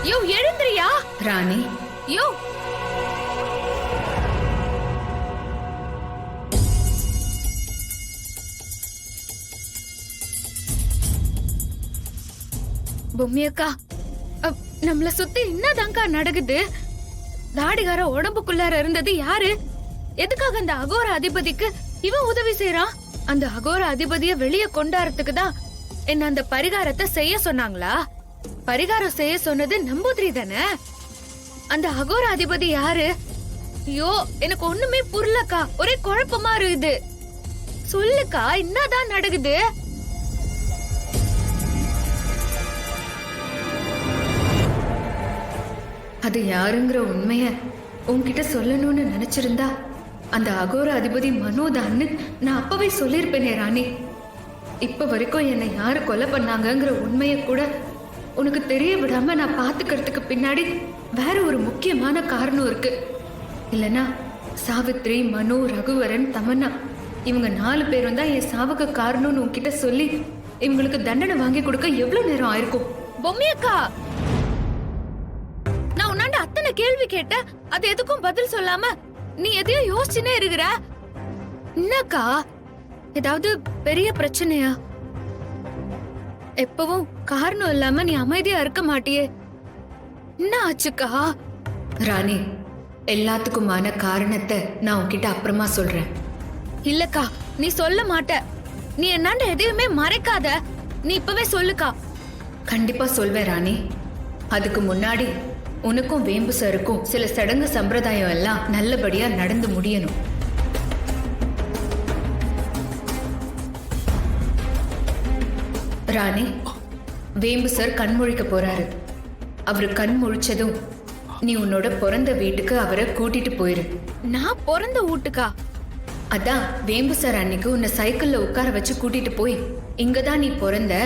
யோ எழுந்திரியா ராணி. யோ பொம்மியக்கா, நம்மள சுத்தி என்னதாங்கா நடக்குது? தாடிகார உடம்புக்குள்ளார இருந்தது யாரு? எதுக்காக அந்த அகோர அதிபதிக்கு இவன் உதவி செய்யறான்? அந்த அகோர அதிபதிய வெளியே கொண்டாடுறதுக்கு தான் என்ன அந்த பரிகாரத்தை செய்ய சொன்னாங்களா? பரிகாரம் செய்ய சொன்னது நம்பூதிரி தானே? அந்த அகோர அதிபதி யாரு? ஐயோ எனக்கு ஒண்ணுமே புரியலக்கா, ஒரே குழப்பமா இருக்குது. சொல்லுக்கா, என்னதான் நடக்குது? அது யாருங்கிற உண்மைய உன்கிட்ட சொல்லணும்னு நினைச்சிருந்தா அந்த அகோர அதிபதி மனோதான்னு நான் அப்பவே சொல்லிருப்பேனே ராணி. இப்ப வரைக்கும் என்னை யாரு கொலை பண்ணாங்கங்கிற உண்மைய கூட உனக்கு தெரிய விடாம நான் பாத்துக்கிறதுக்கு பின்னாடி வேற ஒரு முக்கியமான காரணம் இருக்கு. இல்லனா சாவித்ரி, மனு, ரகுவரன், தமன்னா இவங்க 4 பேரும் தான் என் சாவுக்கு காரணம்னு உன்கிட்ட சொல்லி இவங்களுக்கு தண்டனை வாங்கி கொடுக்க எவ்வளவு நேரம் ஆயிருக்கும்? பொம்மியக்கா, நான் உன்னாண்ட அத்தனை கேள்வி கேட்ட, அது எதுக்கும் பதில் சொல்லாம நீ எதையோ யோசிச்சுனே இருக்கிற. என்னக்கா, ஏதாவது பெரிய பிரச்சனையா? எப்பவும் காரணம் இல்லாம நீ அமைதியா இருக்க மாட்டியே, என்ன ஆச்சுக்கா? ராணி, எல்லாத்துக்குமான காரணத்தை நான் உன்கிட்ட அப்புறமா சொல்றேன். இல்லக்கா, நீ சொல்ல மாட்ட. நீ என்னாண்ட எதையுமே மறைக்காத, நீ இப்பவே சொல்லுக்கா. கண்டிப்பா சொல்வேன் ராணி. அதுக்கு முன்னாடி உனக்கும் வேம்பு சருக்கும் சில சடங்கு சம்பிரதாயம் எல்லாம் நல்லபடியா நடந்து முடியணும். ராணி, வேம்பு சார் கண்முழிக்க போறாரு. அவரு கண் முழிச்சதும் நீ உன்னோட பிறந்த வீட்டுக்கு அவரை கூட்டிட்டு போயிரு. நான் பிறந்த வீட்டுக்கா? அதான் வேம்பு சார் அன்னைக்கு உன்னை சைக்கிள்ல உட்கார வச்சு கூட்டிட்டு போய் இங்கதான் நீ பிறந்த,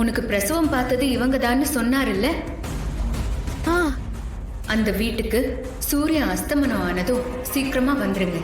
உனக்கு பிரசவம் பார்த்தது இவங்கதான்னு சொன்னாருல்ல, அந்த வீட்டுக்கு சூரிய அஸ்தமனம் ஆனதும் சீக்கிரமா வந்துருங்க.